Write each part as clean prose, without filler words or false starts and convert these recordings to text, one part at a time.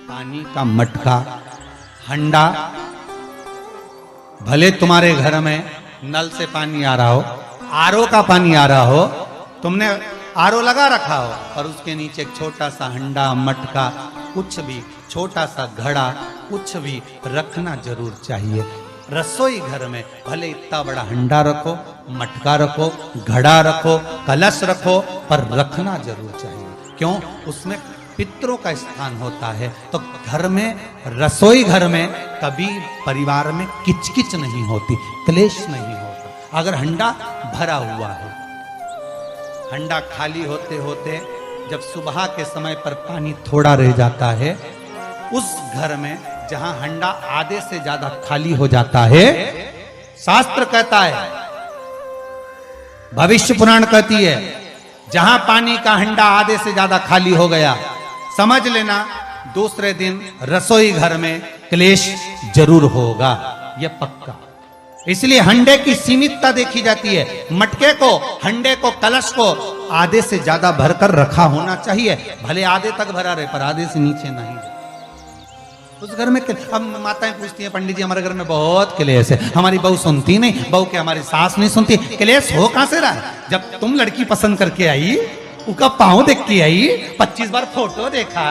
पानी का मटका, हंडा, भले तुम्हारे घर में नल से पानी आ रहा हो, आरओ का पानी आ रहा हो, तुमने आरओ लगा रखा हो और उसके नीचे एक छोटा सा हंडा, मटका, कुछ भी छोटा सा घड़ा, कुछ भी रखना जरूर चाहिए। रसोई घर में भले इतना बड़ा हंडा रखो, मटका रखो, घड़ा रखो, कलश रखो, पर रखना जरूर चाहिए। क्यों? उसमें पितरों का स्थान होता है। तो घर में, रसोई घर में कभी परिवार में किचकिच नहीं होती, क्लेश नहीं होता। अगर हंडा भरा हुआ है, हंडा खाली होते होते जब सुबह के समय पर पानी थोड़ा रह जाता है, उस घर में जहां हंडा आधे से ज्यादा खाली हो जाता है, शास्त्र कहता है, भविष्य पुराण कहती है, जहां पानी का हंडा आधे से ज्यादा खाली हो गया, समझ लेना दूसरे दिन रसोई घर में क्लेश जरूर होगा, यह पक्का। इसलिए हंडे की सीमितता देखी जाती है। मटके को, हंडे को, कलश को आधे से ज्यादा भरकर रखा होना चाहिए। भले आधे तक भरा रहे पर आधे से नीचे नहीं। उस घर में अब माताएं पूछती हैं, पंडित जी हमारे घर में बहुत क्लेश है, हमारी बहू सुनती नहीं, बहू के हमारी सास नहीं सुनती। क्लेश हो कहां से रहा? जब तुम लड़की पसंद करके आई, उसका पांव देख के आई, 25 बार फोटो देखा,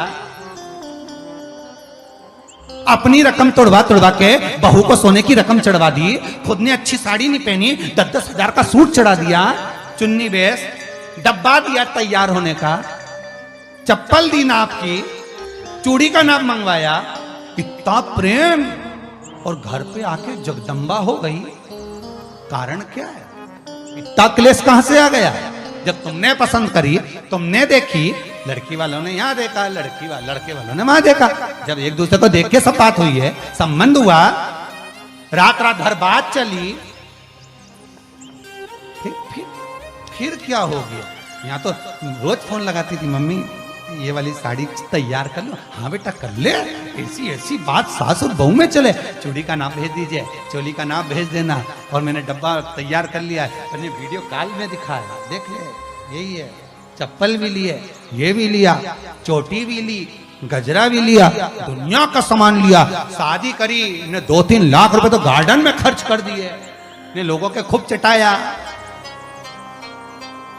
अपनी रकम तोड़वा तोड़वा के बहू को सोने की रकम चढ़वा दी, खुद ने अच्छी साड़ी नहीं पहनी, 10-10 हजार का सूट चढ़ा दिया, चुन्नी बेस, डब्बा दिया तैयार होने का, चप्पल दी नाप की, चूड़ी का नाप मंगवाया, इतना प्रेम, और घर पे आके जगदम्बा हो गई। कारण क्या है? इतना क्लेश कहां से आ गया? जब तुमने पसंद करी, तुमने देखी, लड़की वालों ने यहां देखा, लड़के वालों ने वहां देखा, जब एक दूसरे को देख के सब बात हुई है, संबंध हुआ, रात रात भर बात चली, फिर क्या हो गया? यहाँ तो रोज फोन लगाती थी, मम्मी ये वाली साड़ी तैयार कर लो। हाँ बेटा कर ले। ऐसी बात सास और बहू में चले, चूड़ी का नाप भेज दीजिए, चोली का नाप भेज देना, और मैंने डब्बा तैयार कर लिया है, मैंने वीडियो कॉल में दिखाया, देख ले यही है, चप्पल भी लिए, ये भी लिया, चोटी भी ली, गजरा भी लिया, दुनिया का सामान लिया, शादी करी ने 2-3 लाख रुपए तो गार्डन में खर्च कर दिए, ने लोगों के खूब चटाया,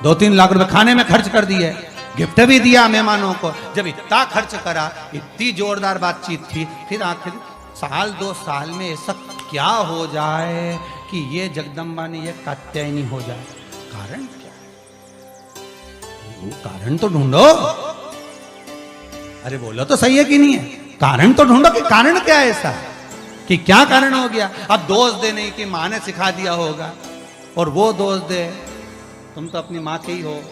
2-3 लाख रुपए खाने में खर्च कर दिए, गिफ्ट भी दिया मेहमानों को। जब इतना खर्च करा, इतनी जोरदार बातचीत थी, फिर आखिर 1-2 साल में ऐसा क्या हो जाए कि ये जगदम्बा ने ये कात्यायनी हो जाए? कारण क्या है? वो कारण तो ढूंढो। अरे बोलो तो सही है कि नहीं है? कारण तो ढूंढो कि कारण क्या है ऐसा, कि क्या कारण हो गया? अब दोष देने की माँ ने सिखा दिया होगा, और वो दोष दे, तुम तो अपनी माँ के ही हो,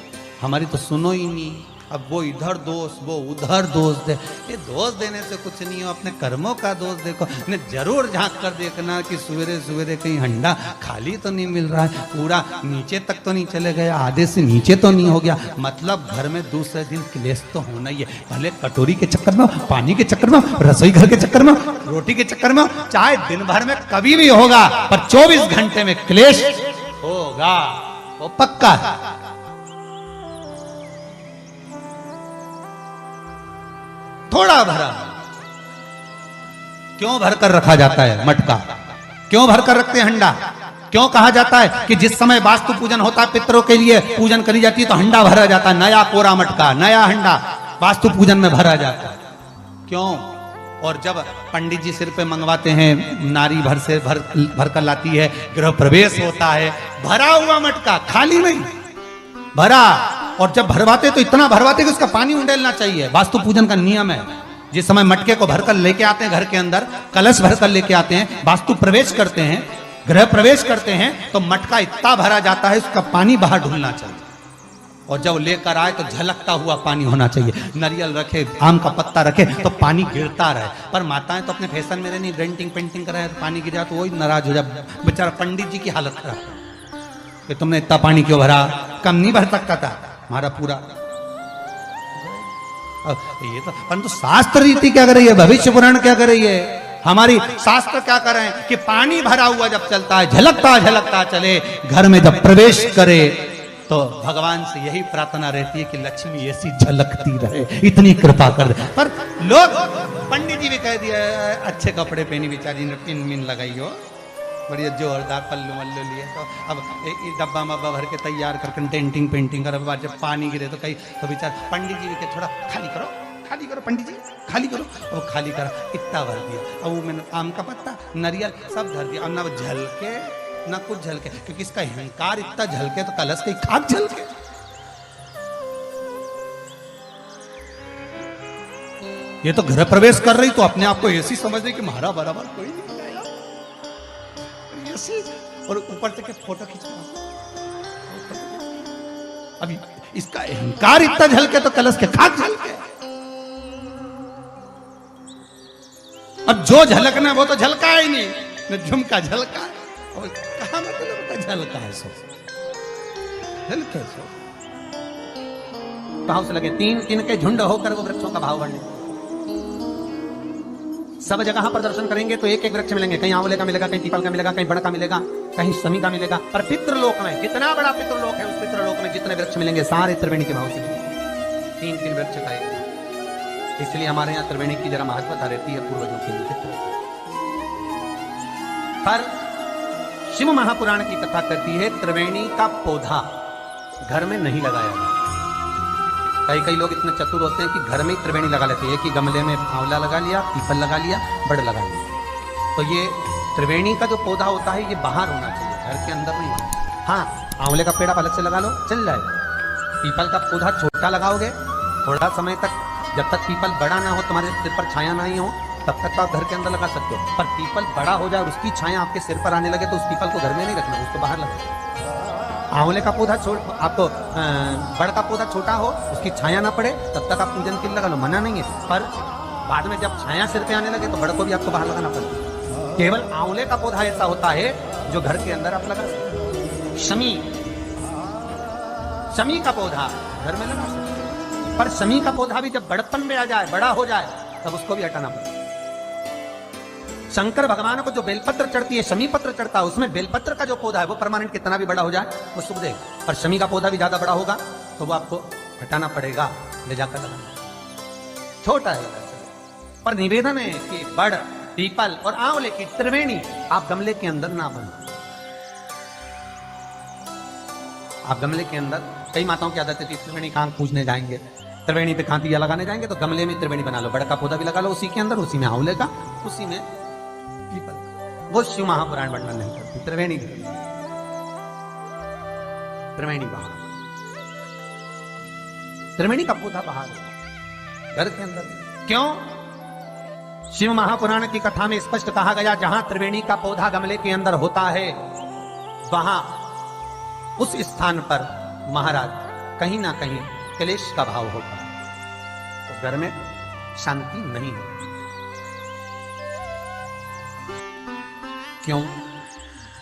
हमारी तो सुनो ही नहीं, अब वो इधर दोष, वो उधर दोष दे। ये दोष देने से कुछ नहीं हो, अपने कर्मों का दोष देखो। ने जरूर झांक कर देखना कि सवेरे सवेरे कहीं हंडा खाली तो नहीं मिल रहा है, पूरा नीचे तक तो नहीं चले गया, आधे से नीचे तो नहीं हो गया। मतलब घर में दूसरे दिन क्लेश तो होना ही है, भले कटोरी के चक्कर में, पानी के चक्कर में, रसोई घर के चक्कर में, रोटी के चक्कर में, चाहे दिन भर में कभी भी होगा, पर 24 घंटे में क्लेश होगा, वो पक्का है। थोड़ा भरा, क्यों भरकर रखा जाता है मटका? क्यों भरकर रखते हैं हंडा? क्यों कहा जाता है कि जिस समय वास्तु पूजन होता है, पितरों के लिए पूजन करी जाती है, तो हंडा भरा जाता है, नया कोरा मटका, नया हंडा वास्तु पूजन में भरा जाता है। क्यों? और जब पंडित जी सिर पे मंगवाते हैं, नारी भर कर लाती है, गृह प्रवेश होता है, भरा हुआ मटका, खाली नहीं, भरा। और जब भरवाते तो इतना भरवाते कि उसका पानी उंडेलना चाहिए, वास्तु पूजन का नियम है। जिस समय मटके को भरकर लेके आते हैं घर के अंदर, कलश भरकर लेके आते हैं, वास्तु प्रवेश करते हैं, गृह प्रवेश करते हैं, तो मटका इतना भरा जाता है, उसका पानी बाहर ढुलना चाहिए। और जब लेकर आए तो झलकता हुआ पानी होना चाहिए। नारियल रखे, आम का पत्ता रखे तो पानी गिरता रहे। पर माताएं तो अपने फैशन में नहीं, डेंटिंग पेंटिंग कराए तो पानी गिर जाए तो वही नाराज हो जाए। बेचारा पंडित जी की हालत खराब कि तुमने इतना पानी क्यों भरा, कम नहीं भर सकता था हमारा पूरा। ये तो परंतु शास्त्र रीति क्या कर रही है, भविष्य पुराण क्या कर रही है, हमारी शास्त्र क्या कर रहे हैं कि पानी भरा हुआ जब चलता है, झलकता झलकता चले, घर में जब प्रवेश करे तो तो भगवान से यही प्रार्थना रहती है कि लक्ष्मी ऐसी झलकती रहे, इतनी कृपा कर दे। पर लोग, पंडित जी भी कह दिया अच्छे कपड़े पहनी बेचारी ने, पिन मिन लगाई हो, बढ़िया जोरदार पल्लू मल्लू लिए, तो अब डब्बा मब्बा भर के तैयार करके टेंटिंग पेंटिंग कर, अब जब पानी गिरे तो कहीं तो बेचार पंडित जी भी के थोड़ा खाली करो पंडित जी खाली करो, और खाली करा, इतना भर दिया। अब वो मैंने आम का पत्ता नारियल सब धर दिया, अब ना वो झलके ना कुछ झलके, क्योंकि इसका अहंकार इतना झलके तो कलश की खाक झलके। ये तो घर प्रवेश कर रही तो अपने आप को ऐसी समझ रही कि महारा बराबर कोई नहीं आया, ऐसी, और ऊपर से के फोटो खींचना। अभी इसका अहंकार इतना झलके तो कलश के खाक झलके। अब जो झलकना वो तो झलका ही नहीं, न झुमका झलका, और कहा मतलब का झलका है, सो झलके सो भाव से लगे। तीन के झुंड होकर वो वृक्षों का भाव बढ़ने, सब जगह पर दर्शन करेंगे तो एक एक वृक्ष मिलेंगे, कहीं आंवले का मिलेगा, कहीं पीपल का मिलेगा, कहीं बड़ का मिलेगा, कहीं शमी का मिलेगा। पर पितृलोक में, कितना बड़ा पितृलोक है, उस पितृलोक में जितने वृक्ष मिलेंगे सारे त्रिवेणी के भाव से मिलेंगे। तीन वृक्ष का एक, इसलिए हमारे यहाँ त्रिवेणी की जरा महत्वता रहती है पूर्वजों के लिए। पर शिव महापुराण की कथा कहती है त्रिवेणी का पौधा घर में नहीं लगाया जाता। कई लोग इतने चतुर होते हैं कि घर में ही त्रिवेणी लगा लेते हैं, कि गमले में आंवला लगा लिया, पीपल लगा लिया, बड़ लगा लिया। तो ये त्रिवेणी का जो पौधा होता है ये बाहर होना चाहिए, घर के अंदर नहीं होना। हाँ, आंवले का पेड़ आप अलग से लगा लो, चल जाएगा। पीपल का पौधा छोटा लगाओगे, थोड़ा समय तक, जब तक पीपल बड़ा ना हो, तुम्हारे सिर पर छाया नहीं हो, तब तक तो आप घर के अंदर लगा सकते हो। पर पीपल बड़ा हो जाए, उसकी छाया आपके सिर पर आने लगे तो उस पीपल को घर में नहीं रखना, उसको बाहर लगा। आंवले का पौधा आपको बड़ का पौधा छोटा हो, उसकी छाया ना पड़े, तब तक आप पूजन के लिए लगा लो, मना नहीं है। पर बाद में जब छाया सिर पे आने लगे तो बड़ को भी आपको बाहर लगाना पड़ेगा। केवल आंवले का पौधा ऐसा होता है जो घर के अंदर आप लगा सकते। शमी का पौधा घर में लगा सकते, पर शमी का पौधा भी जब बड़पन में आ जाए, बड़ा हो जाए, तब उसको भी हटाना पड़ेगा। शंकर भगवान को जो बेलपत्र चढ़ती है, शमी पत्र चढ़ता है, उसमें बेलपत्र का जो पौधा है वो परमानेंट कितना भी बड़ा हो जाए वो सुख देगा। पर शमी का पौधा भी ज्यादा बड़ा होगा तो वो आपको हटाना पड़ेगा, ले जाकर लगाना। छोटा है पर निवेदन है कि बड़, पीपल और आंवले की त्रिवेणी आप गमले के अंदर ना बनो। आप गमले के अंदर, कई माताओं की आदत है त्रिवेणी कहां पूजने जाएंगे, त्रिवेणी पे कहां दिया लगाने जाएंगे, तो गमले में त्रिवेणी बना लो, बड़ का पौधा भी लगा लो उसी के अंदर, उसी में आंवले का, उसी में पीपल। वो शिव महापुराण वर्णन नहीं करती। त्रिवेणी बाहर, त्रिवेणी का पौधा बाहर घर के अंदर क्यों? शिव महापुराण की कथा में स्पष्ट कहा गया, जहां त्रिवेणी का पौधा गमले के अंदर होता है वहां उस स्थान पर महाराज कहीं ना कहीं क्लेश का भाव होता है, तो घर में शांति नहीं है। क्यों?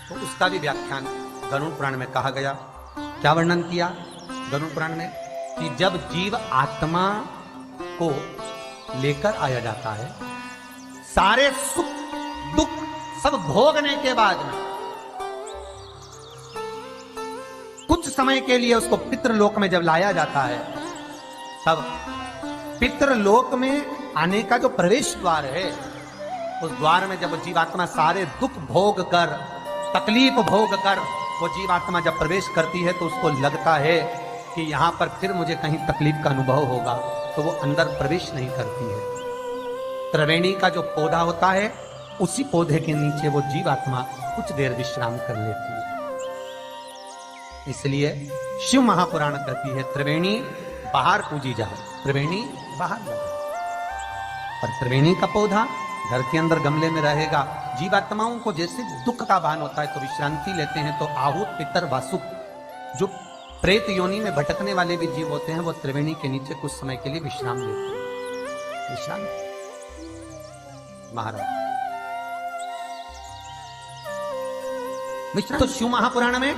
तो उसका भी व्याख्यान गरुड़ पुराण में कहा गया। क्या वर्णन किया गरुड़ पुराण में? कि जब जीव आत्मा को लेकर आया जाता है, सारे सुख दुख सब भोगने के बाद में कुछ समय के लिए उसको पितृलोक में जब लाया जाता है, तब पितृलोक में आने का जो प्रवेश द्वार है, उस द्वार में जब जीवात्मा सारे दुख भोग कर, तकलीफ भोग कर वो जीवात्मा जब प्रवेश करती है तो उसको लगता है कि यहां पर फिर मुझे कहीं तकलीफ का अनुभव होगा, तो वो अंदर प्रवेश नहीं करती है। त्रिवेणी का जो पौधा होता है, उसी पौधे के नीचे वो जीवात्मा कुछ देर विश्राम कर लेती है। इसलिए शिव महापुराण कहती है त्रिवेणी बाहर पूजी जाए, त्रिवेणी बाहर जाए। पर त्रिवेणी का पौधा घर के अंदर गमले में रहेगा। जीवात्माओं को जैसे दुख का भान होता है तो विश्रांति लेते हैं, तो आहूत पितर वासुक जो प्रेत योनि में भटकने वाले भी जीव होते हैं, वो त्रिवेणी के नीचे कुछ समय के लिए विश्राम लेते हैं। विश्राम महाराज विश्राम। तो शिव महापुराण में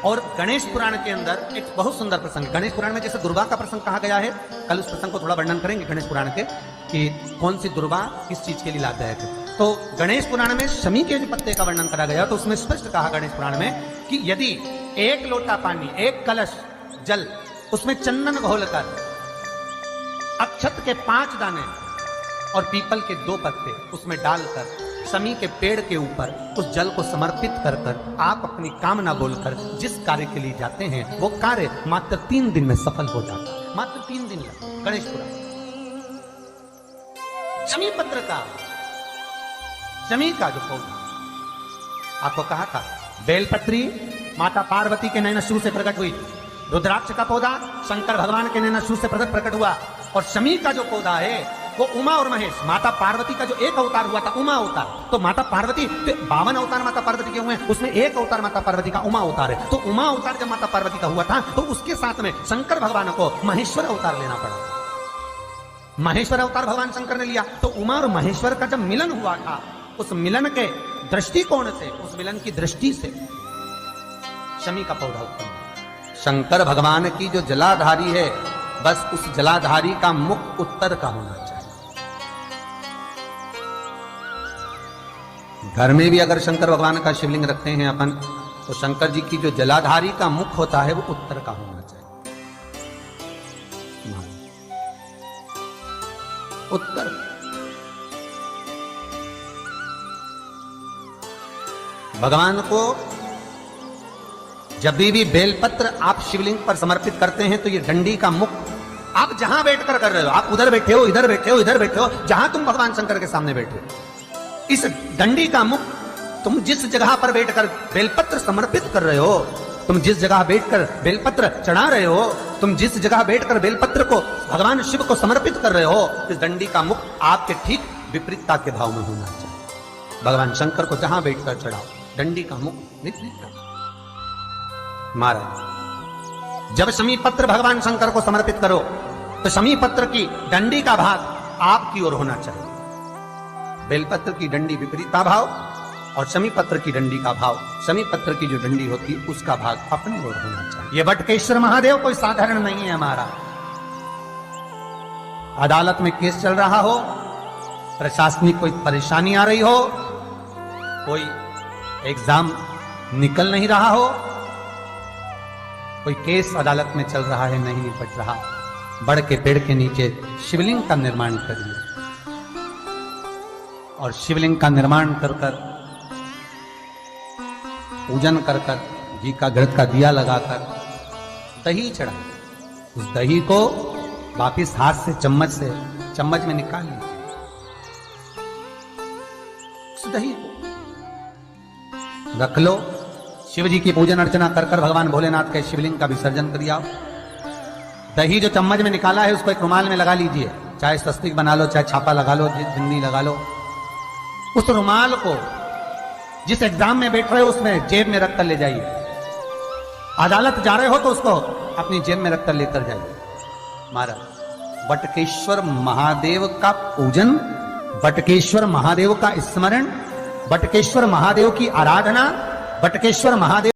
और गणेश पुराण के अंदर एक बहुत सुंदर प्रसंग। गणेश पुराण में जैसे दुर्गा का प्रसंग कहा गया है, कल उस प्रसंग को थोड़ा वर्णन करेंगे गणेश पुराण के, कि कौन सी दुर्गा किस चीज के लिए लाभदायक है। तो गणेश पुराण में शमी के जो पत्ते का वर्णन करा गया, तो उसमें स्पष्ट कहा गणेश पुराण में कि यदि एक लोटा पानी, एक कलश जल, उसमें चंदन घोलकर, अक्षत के 5 दाने और पीपल के 2 पत्ते उसमें डालकर शमी के पेड़ के ऊपर उस जल को समर्पित कर कर आप अपनी कामना बोलकर जिस कार्य के लिए जाते हैं वो कार्य मात्र 3 दिन में सफल हो जाता है। मात्र 3 दिन लगे। गणेशपुरा शमी पत्र का, शमी का जो पौधा आपको कहा था, बेलपत्री माता पार्वती के नैनशूल से प्रकट हुई, रुद्राक्ष का पौधा शंकर भगवान के नैनशूल से प्रकट हुआ, और शमी का जो पौधा है वो उमा और महेश, माता पार्वती का जो एक अवतार हुआ था उमा अवतार, तो माता पार्वती 52 अवतार माता पार्वती के हुए, उसमें एक अवतार माता पार्वती का उमा अवतार है। तो उमा अवतार जब माता पार्वती का हुआ था तो उसके साथ में शंकर भगवान को महेश्वर अवतार लेना पड़ा। महेश्वर अवतार भगवान शंकर ने लिया, तो उमा और महेश्वर का जब मिलन हुआ था, उस मिलन के दृष्टिकोण से, उस मिलन की दृष्टि से शमी का पौधा उत्पन्न हुआ। शंकर भगवान की जो जलाधारी है, बस उस जलाधारी का मुख उत्तर का होना चाहिए। घर में भी अगर शंकर भगवान का शिवलिंग रखते हैं अपन, तो शंकर जी की जो जलाधारी का मुख होता है वो उत्तर का होना चाहिए। उत्तर। भगवान को जब भी बेलपत्र आप शिवलिंग पर समर्पित करते हैं तो ये डंडी का मुख आप जहां बैठकर कर रहे हो, आप उधर बैठे हो, इधर बैठे हो, इधर बैठे हो, जहां तुम भगवान शंकर के सामने बैठे हो, इस डंडी का मुख तुम जिस जगह पर बैठकर बेलपत्र समर्पित कर रहे हो, तुम जिस जगह बैठकर बेलपत्र चढ़ा रहे हो, तुम जिस जगह बैठकर बेलपत्र को भगवान शिव को समर्पित कर रहे हो, इस डंडी का मुख आपके ठीक विपरीतता के भाव में होना चाहिए। भगवान शंकर को जहां बैठकर चढ़ाओ, डंडी का मुख विपरीत। महाराज जब शमी पत्र भगवान शंकर को समर्पित करो तो शमी पत्र की डंडी का भाग आपकी ओर होना चाहिए, बेलपत्र की डंडी विपरीता भाव, और शमी पत्र की डंडी का भाव, शमी पत्र की जो डंडी होती है उसका भाग अपनी ओर होना चाहिए। ये बटकेश्वर महादेव कोई साधारण नहीं है हमारा। अदालत में केस चल रहा हो, प्रशासनिक कोई परेशानी आ रही हो, कोई एग्जाम निकल नहीं रहा हो, कोई केस अदालत में चल रहा है, नहीं निपट रहा, बड़ के पेड़ के नीचे शिवलिंग का निर्माण करिए, और शिवलिंग का निर्माण कर कर पूजन कर कर घी का घृत का दिया लगाकर दही चढ़ा, उस दही को वापिस हाथ से चम्मच में निकाल लीजिए। उस दही को रख लो, शिव जी की पूजन अर्चना कर कर भगवान भोलेनाथ के शिवलिंग का विसर्जन कर आओ। दही जो चम्मच में निकाला है उसको एक रुमाल में लगा लीजिए, चाहे स्वस्तिक बना लो, चाहे छापा लगा लो, जिंदगी लगा लो। उस रुमाल को जिस एग्जाम में बैठ रहे हो उसमें जेब में रखकर ले जाइए, अदालत जा रहे हो तो उसको अपनी जेब में रखकर लेकर जाइए। महाराज बटकेश्वर महादेव का पूजन, बटकेश्वर महादेव का स्मरण, बटकेश्वर महादेव की आराधना, बटकेश्वर महादेव